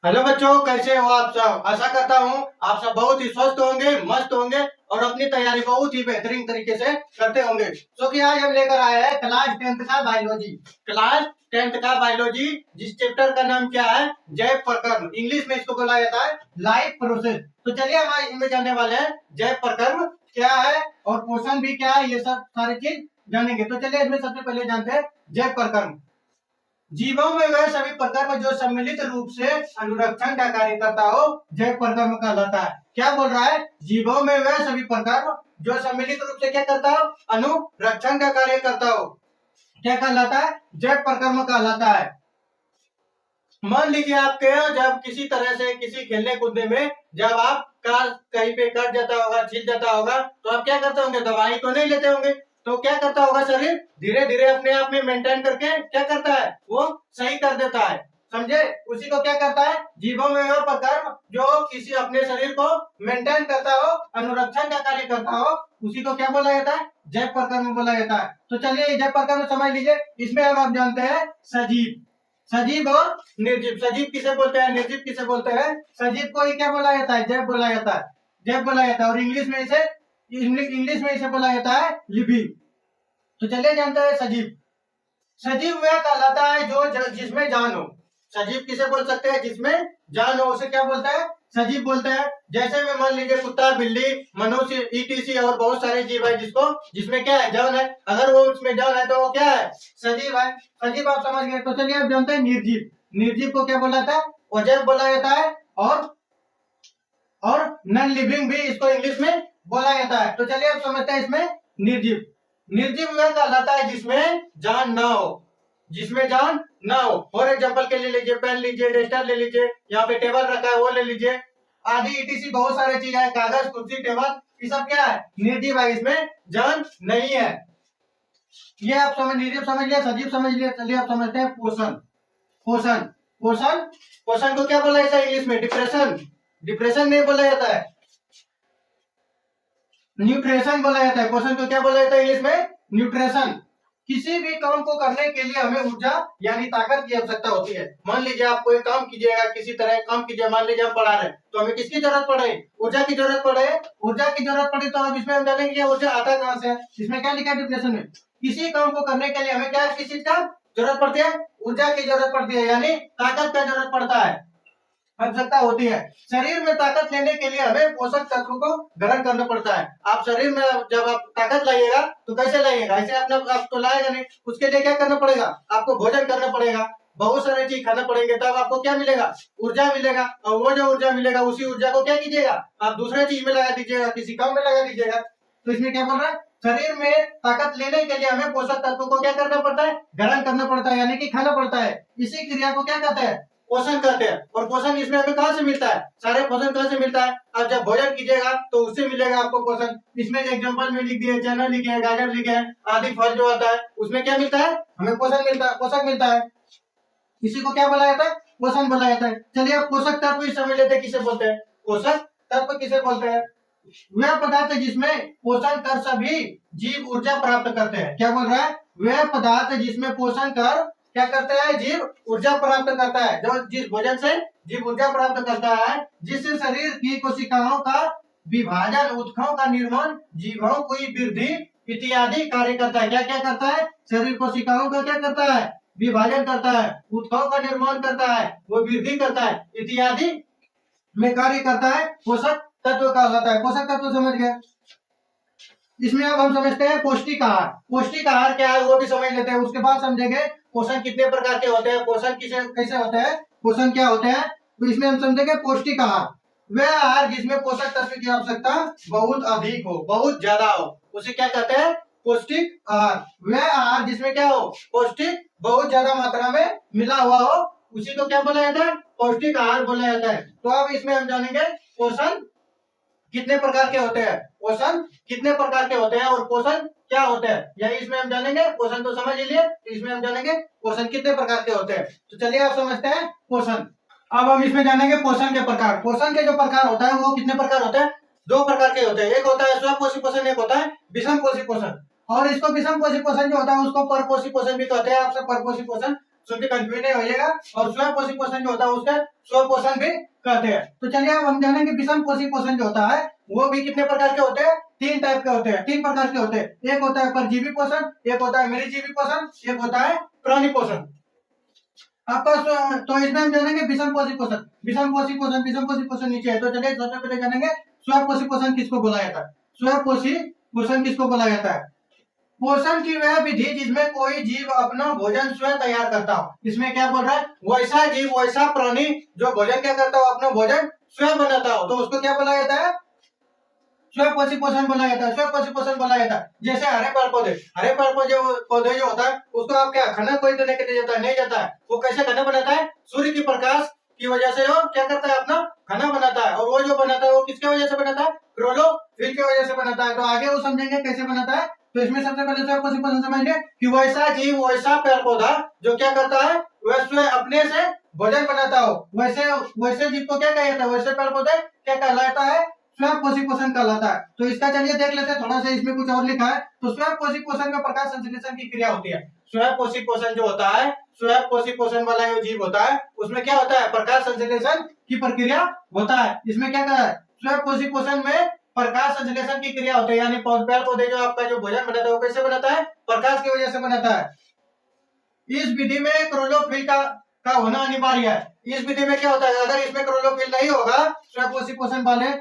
Hello बच्चों, कैसे हो आप सब। आशा करता हूँ आप सब बहुत ही स्वस्थ होंगे, मस्त होंगे और अपनी तैयारी बहुत ही बेहतरीन तरीके से करते होंगे। कि आज हम लेकर आए हैं क्लास 10th का बायोलॉजी। क्लास 10th का बायोलॉजी, जिस चैप्टर का नाम क्या है, जैव प्रकर्म। इंग्लिश में इसको बोला जाता है लाइफ प्रोसेस। तो चलिए हम आज इनमें जानने वाले हैं जैव प्रकर्म क्या है और पोषण भी क्या है, ये सब सारी चीज जानेंगे। तो चलिए इसमें सबसे पहले जानते हैं जैव प्रकर्म। जीवों में वह सभी प्रकर्म जो सम्मिलित रूप से अनुरक्षण का कार्य करता हो, जैव प्रकर्म कहलाता है। क्या बोल रहा है? जीवों में वह सभी प्रकर्म जो सम्मिलित रूप से क्या करता हो, अनुरक्षण का कार्य करता हो, क्या कहलाता है? जैव प्रकर्म कहलाता है। मान लीजिए आपके जब किसी तरह से किसी खेलने कूदने में जब आप कार कहीं पे कट जाता होगा, छिल जाता होगा, तो आप क्या करते होंगे? दवाई तो नहीं लेते होंगे। तो क्या करता होगा शरीर? धीरे धीरे अपने आप में मेंटेन करके क्या करता है? वो सही कर देता है। समझे? उसी को क्या करता है? जीवों में वह प्रकर्म जो किसी अपने शरीर को मेंटेन करता हो, अनुरक्षण का कार्य करता हो, उसी को क्या बोला जाता है? जैव प्रकर्म बोला जाता है। तो चलिए जैव प्रकर्म समझ लीजिए। इसमें अब आप जानते हैं सजीव, सजीव और निर्जीव। सजीव किसे बोलते हैं, निर्जीव किसे बोलते हैं? सजीव को ही क्या बोला जाता है? जैव बोला जाता है। जैव बोला जाता है और इंग्लिश में इसे बोला जाता है लिविंग। तो चलिए जानते हैं सजीव। सजीव वह कहलाता है जो जिसमें जान हो। सजीव किसे बोल सकते हैं? जिसमें जान हो, उसे क्या बोलते हैं? सजीव बोलते हैं। जैसे में मान लीजिए कुत्ता, बिल्ली, मनुष्य, ईटीसी और बहुत सारे जीव है जिसमें क्या है? जान है। अगर वो उसमें जान है तो वो क्या है? सजीव है। सजीव आप समझ गए। तो चलिए आप जानते हैं निर्जीव। निर्जीव को क्या बोला जाता है? अजैव बोला जाता है। और नॉन लिविंग भी इसको इंग्लिश में बोला जाता है। तो चलिए आप समझते हैं इसमें निर्जीव। निर्जीव वह कहलाता है जिसमें जान ना हो, जिसमें जान ना हो। फॉर एग्जाम्पल के लिए लीजिए, पेन लीजिए, रजिस्टर ले लीजिए, यहाँ पे टेबल रखा है वो ले लीजिए, आदि ईटीसी बहुत सारे चीज है, कागज, कुर्सी, टेबल, ये सब क्या है? निर्जीव है, इसमें जान नहीं है। ये आप समझ, निर्जीव समझ लिया, सजीव समझ लिया। चलिए आप समझते हैं पोषण। पोषण पोषण पोषण को क्या बोला जाता है इंग्लिश में? डिप्रेशन। डिप्रेशन नहीं बोला जाता है, न्यूट्रिशन बोला जाता है। पोषण को क्या बोला जाता है इंग्लिश में? न्यूट्रिशन। किसी भी काम को करने के लिए हमें ऊर्जा यानी ताकत की आवश्यकता होती है। मान लीजिए आप कोई काम कीजिएगा, किसी तरह काम कीजिए, मान लीजिए हम पढ़ा रहे हैं, तो हमें किसकी जरूरत पड़ रही है? ऊर्जा की जरूरत पड़ रही है। ऊर्जा की जरूरत पड़ी तो अब इसमें हम जानेंगे कि ऊर्जा आता कहाँ से है। इसमें क्या लिखा है डिफिनेशन में? किसी काम को करने के लिए हमें क्या, किस चीज का जरूरत पड़ती है? ऊर्जा की जरूरत पड़ती है, यानी ताकत का जरूरत पड़ता है, आवश्यकता होती है। शरीर में ताकत लेने के लिए हमें पोषक तत्वों को ग्रहण करना पड़ता है। आप शरीर में जब आप ताकत लाइएगा तो कैसे लाइएगा? ऐसे अपने आप तो लाएगा नहीं। उसके लिए क्या करना पड़ेगा? आपको भोजन करना पड़ेगा, बहुत सारे चीज खाना पड़ेंगे, तब आपको क्या मिलेगा? ऊर्जा मिलेगा। और वो जो ऊर्जा मिलेगा उसी ऊर्जा को क्या कीजिएगा? आप दूसरे चीज में लगा दीजिएगा, किसी काम में लगा दीजिएगा। तो इसमें क्या बोल रहा है? शरीर में ताकत लेने के लिए हमें पोषक तत्वों को क्या करना पड़ता है? ग्रहण करना पड़ता है, यानी कि खाना पड़ता है। इसी क्रिया को क्या कहते हैं? पोषण कहते हैं। और पोषण इसमें हमें कहाँ से मिलता है? सारे पोषण कहाँ से मिलता है? आप जब भोजन कीजिएगा तो उससे मिलेगा आपको पोषण। इसमें एग्जांपल में लिख दिए, चना लिखे हैं, गाजर लिखे हैं, आदि फल जो आता है उसमें क्या मिलता है? हमें पोषण मिलता है, पोषक मिलता है। इसी को क्या बोला जाता है? पोषण बोला जाता है। चलिए आप पोषक तत्व ही समझ लेते हैं किसे बोलते हैं। पोषक तत्व किसे बोलते हैं? वह पदार्थ जिसमें पोषण कर सभी जीव ऊर्जा प्राप्त करते हैं। क्या बोल रहा है? वह पदार्थ जिसमें पोषण कर क्या करते हैं? जीव ऊर्जा प्राप्त करता है। जो जिस भोजन से जीव ऊर्जा प्राप्त करता है, जिससे शरीर की कोशिकाओं का विभाजन, ऊतकों का निर्माण, जीवों की वृद्धि इत्यादि कार्य करता है। क्या क्या करता है? शरीर कोशिकाओं का क्या करता है? विभाजन करता है, ऊतकों का निर्माण करता है, वो वृद्धि करता है, इत्यादि में कार्य करता है। पोषक तत्व कहलाता है। पोषक तत्व समझ गए। इसमें अब हम समझते हैं पौष्टिक आहार। पौष्टिक आहार क्या है वो भी समझ लेते हैं, उसके बाद समझेंगे पोषण कितने प्रकार के होते हैं, पोषण किसे कैसे होते हैं, पोषण क्या होते हैं। तो इसमें हम समझेंगे पौष्टिक आहार वह आहार जिसमें पोषक तत्व की आवश्यकता बहुत अधिक हो, बहुत ज्यादा हो, उसे क्या कहते हैं? पौष्टिक आहार। वह आहार जिसमें क्या हो? पौष्टिक बहुत ज्यादा मात्रा में मिला हुआ हो, उसी को क्या बोला जाता है? पौष्टिक आहार बोला जाता है। तो अब इसमें हम जानेंगे पोषण कितने प्रकार के होते हैं, पोषण कितने प्रकार के होते हैं और पोषण क्या होते हैं, यही इसमें हम जानेंगे। पोषण तो समझ लीजिए, इसमें हम जानेंगे पोषण कितने प्रकार के होते हैं। तो चलिए आप समझते हैं पोषण। अब हम इसमें जानेंगे पोषण के प्रकार। पोषण के जो प्रकार होता है वो कितने प्रकार होते हैं? दो प्रकार के होते हैं। एक होता है स्वपोषी पोषण, एक होता है विषम पोषी पोषण। और इसको विषम पोषी पोषण जो होता है उसको परपोषी पोषण भी कहते हैं। आपसे परपोषी पोषण सुन के कंफ्यूज नहीं होइएगा। और स्वयं पोषी पोषण जो होता है उसका स्व पोषण भी कहते हैं। तो चलिए अब हम जानेंगे विषम पोषी पोषण जो होता है वो भी कितने प्रकार के होते हैं, 3 टाइप के होते हैं, 3 प्रकार के होते हैं। एक होता है परजीवी पोषण, एक होता है मेरुजीवी पोषण, एक होता है प्राणी पोषण। आपका तो इसमें हम जानेंगे विषम पोषी पोषण। विषम पोषी पोषण, विषम पोषी पोषण नीचे है। तो चलिए सबसे पहले जानेंगे स्व पोषी पोषण किसको बोला जाता है। स्व पोषी पोषण किसको बोला जाता है? पोषण की वह विधि जिसमें कोई जीव अपना भोजन स्वयं तैयार करता हो। इसमें क्या बोल रहा है, वैसा जीव वैसा प्राणी जो भोजन क्या करता हो, अपना भोजन स्वयं बनाता हो, तो उसको क्या बोला जाता है? स्वयं पोषी पोषण बोला जाता है। स्वयं पोषी पोषण बोला जाता है। जैसे हरे पेड़ पौधे, हरे पेड़ पौधे जो होता है उसको आप क्या खाना कोई देने के लिए जाता है, नहीं जाता है। वो कैसे खाना बनाता है? सूर्य की प्रकाश की वजह से वो क्या करता है, अपना खाना बनाता है। और वो जो बनाता है वो किसके वजह से बनाता है? क्लोरोफिल की वजह से बनाता है। तो आगे वो समझेंगे कैसे बनाता है। तो इसमें सबसे पहले स्वयं पोषी पोषण समझेंगे कि वैसा जीव वैसा पेड़ पौधा जो क्या करता है, वह स्वयं अपने से भोजन बनाता हो, वैसे जीव को क्या कहा जाता है, वैसे पेड़ पौधे क्या कहलाता है? स्वयं पोषी पोषण कहलाता है। तो इसका चलिए देख लेते हैं थोड़ा सा, इसमें कुछ और लिखा है। तो स्वयं पोषी पोषण में प्रकाश संश्लेषण की क्रिया होती है। स्वयं पोषी पोषण जो होता है, स्वयं पोषी पोषण वाला जो जीव होता है उसमें क्या होता है, प्रकाश संश्लेषण की प्रक्रिया होता है। इसमें क्या कहा है, स्वयं पोषी पोषण में प्रकाश संश्लेषण की क्रिया होती है। यानी पेड़ पौधे जो आपका जो भोजन बनाता है वो कैसे बनाता है? प्रकाश की वजह से बनाता है। इस विधि में क्लोरोफिल का होना अनिवार्य है। इस विधि में क्या होता है, अगर इसमें क्लोरोफिल नहीं होगा स्वयं पोषी पोषण वाले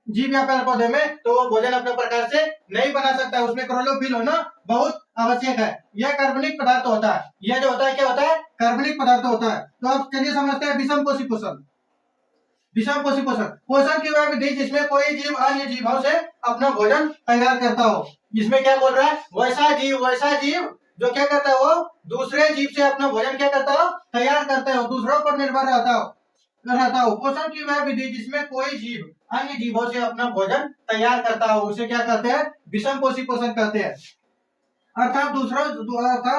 जीव या पेड़ पौधे में, तो वो भोजन अपने प्रकार से नहीं बना सकता है। उसमें क्लोरोफिल होना बहुत आवश्यक है। यह कार्बनिक पदार्थ होता है। यह जो होता है क्या होता है? कार्बनिक पदार्थ होता है। तो अब चलिए समझते हैं विषम पोषी पोषण। विषम पोषी पोषण, पोषण की वह विधि जिसमें कोई जीव अन्य जीवों से अपना भोजन तैयार करता हो। इसमें क्या बोल रहा है, वैसा जीव जो क्या करता है, वो दूसरे जीव से अपना भोजन क्या करता हो, तैयार करता हो, दूसरों पर निर्भर रहता हो। पोषण की वह विधि जिसमें कोई जीव अन्य जीवों से अपना भोजन तैयार करता हो, उसे क्या कहते हैं? विषम पोषी पोषण कहते हैं। अर्थात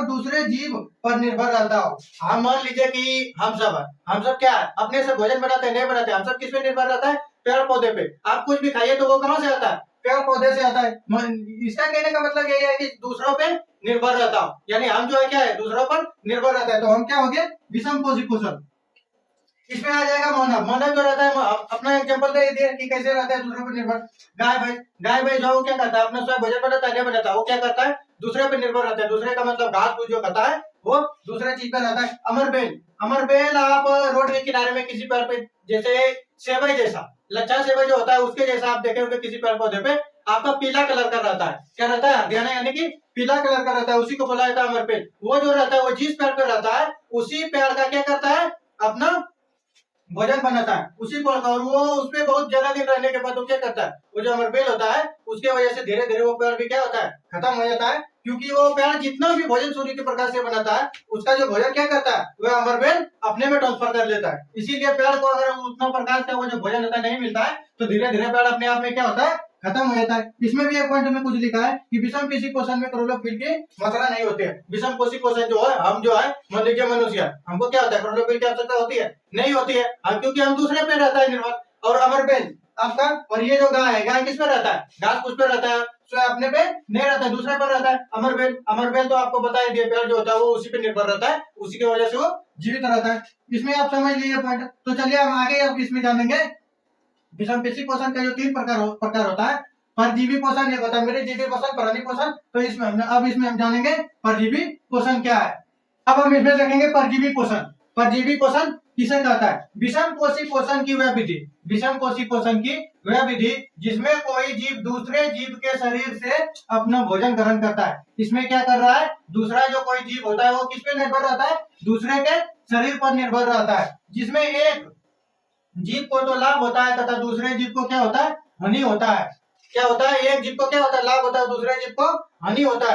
दूसरे जीव पर निर्भर रहता हो। हम मान लीजिए कि हम सब क्या है, अपने से भोजन बनाते हैं, नहीं बनाते। हम सब किस पे निर्भर रहता है? पेड़ पौधे पे। आप कुछ भी खाइए तो वो कहाँ से आता है? पेड़ पौधे से आता है। इसका कहने का मतलब यही है कि दूसरों पे निर्भर रहता हो, यानी हम जो है क्या है, दूसरों पर निर्भर रहता है। तो हम क्या हो गए? विषम पोषी पोषण। इसमें आ जाएगा मानव। मानव जो रहता है, अपना एग्जांपल दे दिया कि कैसे रहता है दूसरों पर निर्भर। गाय भाई जो क्या करता है, अपना स्वयं भोजन बनाता है, नहीं बनाता, वो क्या करता है? दूसरे पर निर्भर रहता है। दूसरे का मतलब घास फूस जो खाता है वो दूसरे चीज पर रहता है। अमरबेल आप रोड के किनारे में किसी पेड़ पे, जैसे सेवई जैसा, लच्छा सेवई जो होता है उसके जैसा आप देखे होंगे किसी पेड़ पौधे पे, आपका पीला कलर का रहता है। क्या रहता है? हरियाणा यानी कि पीला कलर का रहता है, उसी को बोला जाता है अमरबेल। वो जो रहता है, वो जिस पेड़ पे रहता है उसी पेड़ का क्या करता है, अपना भोजन बनाता है उसी को। और वो उसमें बहुत ज्यादा दिन रहने के बाद वो क्या करता है, वो जो अमरबेल होता है उसके वजह से धीरे धीरे वो पेड़ भी क्या होता है, खत्म हो जाता है। क्योंकि वो पेड़ जितना भी भोजन सूर्य के प्रकाश से बनाता है, उसका जो भोजन क्या करता है, वह अमरबेल अपने में ट्रांसफर कर लेता है। इसीलिए पेड़ को अगर उतना प्रकाश का वो जो भोजन होता है नहीं मिलता है, तो धीरे धीरे पेड़ अपने आप में क्या होता है, खत्म हो जाता है। इसमें भी एक पॉइंट में कुछ लिखा है कि विषम पोषी पोषण में क्लोरोफिल की मात्रा नहीं होती है। विषम पोषी पोषण जो है, हम जो है मान लीजिए मनुष्य, हमको क्या होता है, क्लोरोफिल की आवश्यकता होती है? नहीं होती है, क्योंकि हम दूसरे पे रहता है निर्भर। और अमरबेल आपका, और ये जो गाय है, गाय किस पे रहता है? घास फूस पे रहता है, स्वयं अपने पे नहीं रहता है, दूसरे पर रहता है। अमरबेल तो आपको बता दिया, पेड़ जो होता है वो उसी पे निर्भर रहता है, उसी की वजह से वो जीवित रहता है। इसमें आप समझ लीजिए पॉइंट। तो चलिए हम आगे अब इसमें जानेंगे विषम पोषी पोषण का जो 3 प्रकार होता है। परजीवी पोषण एक होता है, मेरुजीवी पोषण, प्राणी पोषण। तो इसमें हम जानेंगे परजीवी पोषण क्या है। अब हम इसमें देखेंगे परजीवी पोषण। परजीवी पोषण किसे कहता है? विषम पोषी पोषण की वह विधि, विषम पोषी पोषण की वह विधि जिसमें कोई जीव दूसरे जीव के शरीर से अपना भोजन ग्रहण करता है। इसमें क्या कर रहा है, दूसरा जो कोई जीव होता है वो किस पे निर्भर रहता है? दूसरे के शरीर पर निर्भर रहता है। जिसमें एक जीव को तो लाभ होता है तथा दूसरे जीव को क्या होता है, हानि होता है। क्या होता है, एक जीव को क्या होता है, लाभ होता है, दूसरे जीव को हानि होता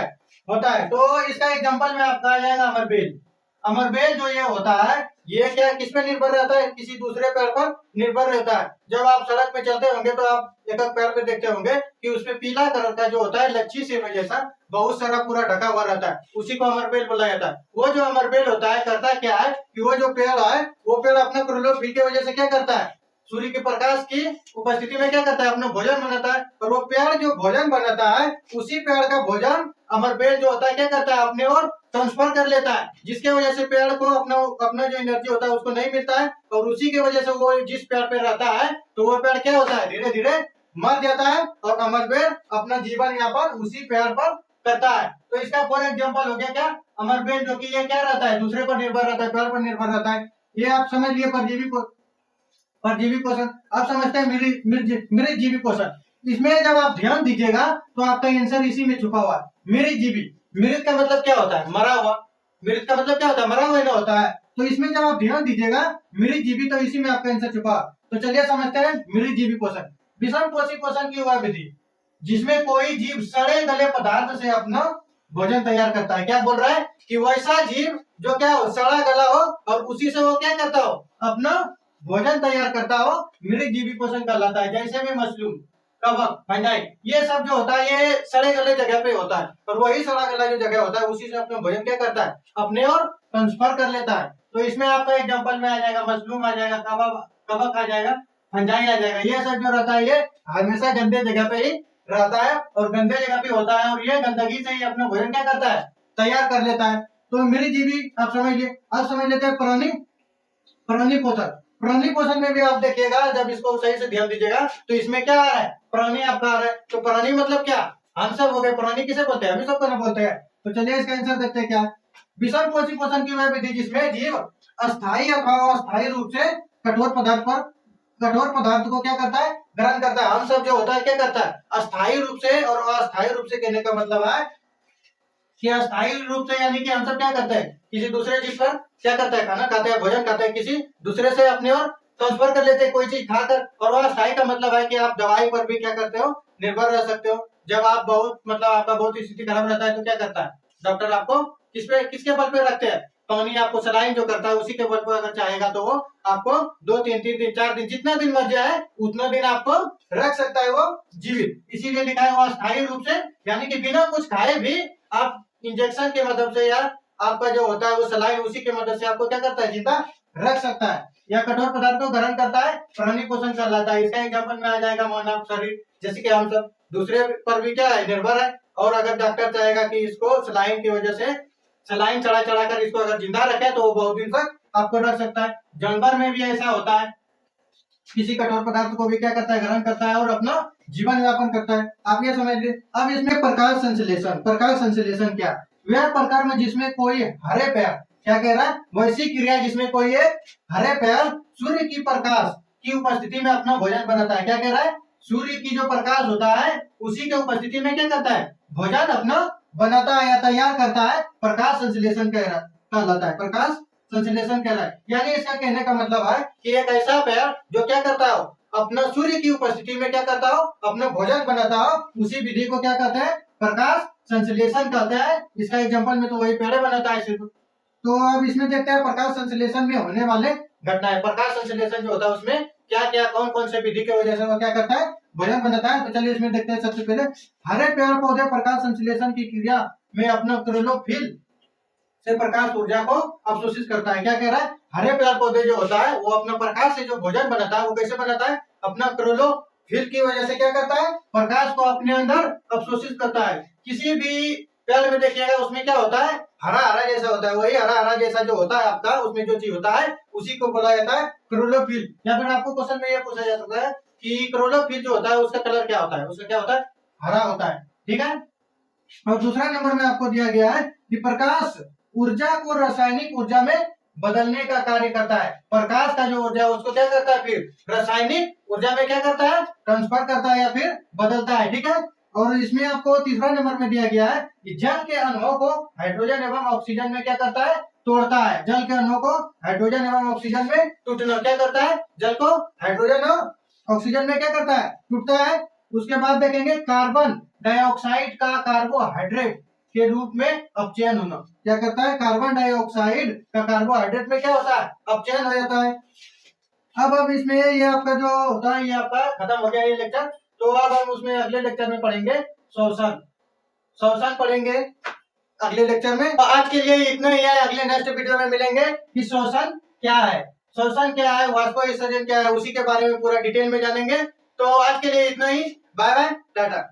है। तो इसका एग्जांपल में आपका आ जाएगा अमरबेल। अमरबेल जो ये होता है, ये क्या किस पे निर्भर रहता है? किसी दूसरे पेड़ पर निर्भर रहता है। जब आप सड़क पे चलते होंगे तो आप एक पेड़ पे देखते होंगे कि उसपे पीला कलर का जो होता है, लच्छी सेवई जैसा बहुत सारा पूरा ढका हुआ रहता है, उसी को अमरबेल बोला जाता है। वो जो अमरबेल होता है, करता क्या है कि वो जो पेड़ है, वो पेड़ अपने क्लोरोफिल की वजह से क्या करता है, सूर्य के प्रकाश की उपस्थिति में क्या करता है, अपना भोजन बनाता है। और वो पेड़ जो भोजन बनाता है, उसी पेड़ का भोजन अमरबेल जो होता है क्या करता है, अपने और ट्रांसफर कर लेता है, जिसके वजह से पेड़ को अपना अपना जो एनर्जी होता है उसको नहीं मिलता है, और उसी की वजह से वो जिस पेड़ पे रहता है तो वो पेड़ क्या होता है, धीरे धीरे मर जाता है, और अमर पेड़ अपना जीवन यापन उसी पेड़ पर करता है। तो इसका फॉर एग्जाम्पल हो गया क्या, अमर पेड़, जो कि ये क्या रहता है, दूसरे पर निर्भर रहता है, पेड़ पर निर्भर रहता है। ये आप समझ लिए परजीवी पोषण। अब समझते हैं मृत जीवी पोषण। इसमें जब आप ध्यान दीजिएगा तो आपका आंसर इसी में छुपा हुआ है, मृत जीवी। मृत का मतलब क्या होता है, मरा हुआ। मृत का मतलब क्या होता है, मरा हुआ ना होता है। तो इसमें जब आप ध्यान दीजिएगा मृत जीवी, तो इसी में आपका आंसर छुपा। तो चलिए समझते हैं मृत जीवी पोषण। विषम पोषी पोषण की वह विधि जिसमें कोई जीव सड़े गले पदार्थ से अपना भोजन तैयार करता है। क्या बोल रहा है कि वैसा जीव जो क्या हो, सड़ा गला हो, और उसी से वो क्या करता हो, अपना भोजन तैयार करता हो, मृत जीवी पोषण कहलाता है। जैसे में मशरूम, कवक, फंजाई, ये सब जो होता है ये सड़े गले जगह पे होता है, और वही सड़ा गला जो जगह होता है उसी से अपना भोजन क्या करता है, अपने और ट्रांसफर कर लेता है। तो इसमें आपका एग्जाम्पल में आ जाएगा मशरूम आ जाएगा, कवक आ जाएगा, फंजाई आ जाएगा। ये सब जो रहता है ये हमेशा गंदे जगह पे ही रहता है, और गंदे जगह पे होता है, और ये गंदगी से ही अपना भोजन क्या करता है, तैयार कर लेता है। तो मृत जीवी आप समझ लिए। अब समझ लेते हैं प्राणी पोषण। प्राणी पोषण में भी आप देखिएगा, जब इसको सही से ध्यान दीजिएगा तो इसमें क्या आ रहा है, प्राणी आपका आ रहा है। तो प्राणी मतलब क्या, हम सब हो गए, प्राणी किसे बोलते हैं, हम सबको ना बोलते हैं। तो चलिए इसका आंसर देखते हैं क्या। विषम पोषी पोषण की वह विधि जिसमें जीव अस्थायी अथवा अस्थायी रूप से कठोर पदार्थ को क्या करता है, ग्रहण करता है। हम सब जो होता है क्या करता है, अस्थायी रूप से, और अस्थायी रूप से कहने का मतलब है कि अस्थायी रूप से, यानी कि हम सब क्या करते हैं, किसी दूसरे चीज पर क्या करता है, खाना खाते हैं, भोजन खाते हैं, किसी दूसरे से अपने और ट्रांसफर कर लेते हैं कोई चीज खाकर। और वह अस्थायी का मतलब है कि आप दवाई पर भी क्या करते हो, निर्भर रह सकते हो। जब आप बहुत मतलब आपका बहुत स्थिति खराब रहता है तो क्या करता है डॉक्टर, आपको किसके बल पे रखते हैं, पानी आपको सलाइन जो करता है उसी के बल पर अगर चाहेगा तो वो आपको 2 3 3 दिन 4 दिन जितना दिन मर जाए उतना दिन आपको रख सकता है वो जीवित। इसीलिए लिखा है वो अस्थायी रूप से, यानी कि बिना कुछ खाए भी आप इंजेक्शन के मदद से या आपका जो होता है वो सलाइन उसी के मदद से आपको क्या करता है, जिंदा रख सकता है, या कठोर पदार्थ को ग्रहण करता है, प्राणी पोषण कहलाता है। इसका एग्जाम्पल में आ जाएगा मानव शरीर, जैसे कि हम सब दूसरे पर भी क्या है, निर्भर है। और अगर डॉक्टर चाहेगा कि इसको सलाइन की वजह से सलाइन चढ़ा चढ़ा कर इसको अगर जिंदा रखे तो वो बहुत दिन तक आपको रख सकता है। जानवर में भी ऐसा होता है, किसी कठोर पदार्थ को भी क्या करता है, ग्रहण करता है और अपना जीवन यापन करता है। आप ये समझ लीजिए। अब इसमें प्रकाश संश्लेषण क्या, वह प्रकार में जिसमें कोई हरे पेड़, क्या कह रहा है, वैसी क्रिया जिसमें कोई एक हरे पेड़ सूर्य की प्रकाश की उपस्थिति में अपना भोजन बनाता है। क्या कह रहा है, सूर्य की जो प्रकाश होता है उसी के उपस्थिति में क्या करता है, भोजन अपना बनाता है या तैयार करता है, प्रकाश संश्लेषण कहलाता है, प्रकाश संश्लेषण कह रहा है। यानी इसका कहने का मतलब है कि एक ऐसा पेड़ जो क्या करता हो, अपना सूर्य की उपस्थिति में क्या करता हो, अपना भोजन बनाता हो, उसी विधि को क्या कहते हैं, प्रकाश संश्लेषण कहते हैं। इसका एग्जांपल में तो वही पेड़ बनाता है सिर्फ। तो अब इसमें देखते हैं प्रकाश संश्लेषण में होने वाले घटनाएं। प्रकाश संश्लेषण जो होता है उसमें क्या क्या कौन कौन से विधि की वजह से वो क्या करता है, भोजन बनाता है। तो चलिए इसमें देखते हैं। सबसे पहले हरे पेड़ पौधे प्रकाश संश्लेषण की क्रिया में अपना क्लोरोफिल से प्रकाश ऊर्जा को अवशोषित करता है। क्या कह रहा है, हरे पेड़ पौधे जो होता है वो अपना प्रकाश से जो भोजन बनाता है वो कैसे बनाता है, अपना क्लोरोफिल की वजह से क्या करता है, प्रकाश को अपने अंदर अवशोषित करता है। किसी भी पेड़ में देखिएगा उसमें क्या होता है, हरा हरा जैसा होता है, वही हरा हरा जैसा जो होता है आपका उसमें जो चीज होता है उसी को बोला जाता है क्लोरोफिल। या फिर आपको क्वेश्चन में ये पूछा जा सकता है कि क्लोरोफिल जो होता है उसका कलर क्या होता है, उसका क्या होता है, हरा होता है। ठीक है। और दूसरा नंबर में आपको दिया गया है कि प्रकाश ऊर्जा को रासायनिक ऊर्जा में बदलने का कार्य करता है। प्रकाश का जो ऊर्जा है उसको क्या करता है, फिर रासायनिक ऊर्जा में क्या करता है, ट्रांसफर करता है या फिर बदलता है। ठीक है। और इसमें आपको तीसरा नंबर में दिया गया है कि जल के अणुओं को हाइड्रोजन एवं ऑक्सीजन में क्या करता है, तोड़ता है। जल के अणुओं को हाइड्रोजन एवं ऑक्सीजन में टूटना क्या करता है, जल को हाइड्रोजन और ऑक्सीजन में क्या करता है, टूटता है। उसके बाद देखेंगे कार्बन डाइऑक्साइड का कार्बोहाइड्रेट के रूप में अपचयन होना। क्या करता है, कार्बन डाइऑक्साइड का कार्बोहाइड्रेट में क्या होता है, अपचयन हो जाता है। अब इसमें ये आपका जो होता है ये आपका खत्म हो गया ये लेक्चर। तो अब हम उसमें अगले लेक्चर में पढ़ेंगे शोषण पढ़ेंगे अगले लेक्चर में। तो आज के लिए इतना ही है, अगले नेक्स्ट वीडियो में मिलेंगे कि शोषण क्या है, वाष्प विसर्जन क्या है, उसी के बारे में पूरा डिटेल में जानेंगे। तो आज के लिए इतना ही, बाय बाय टाटा।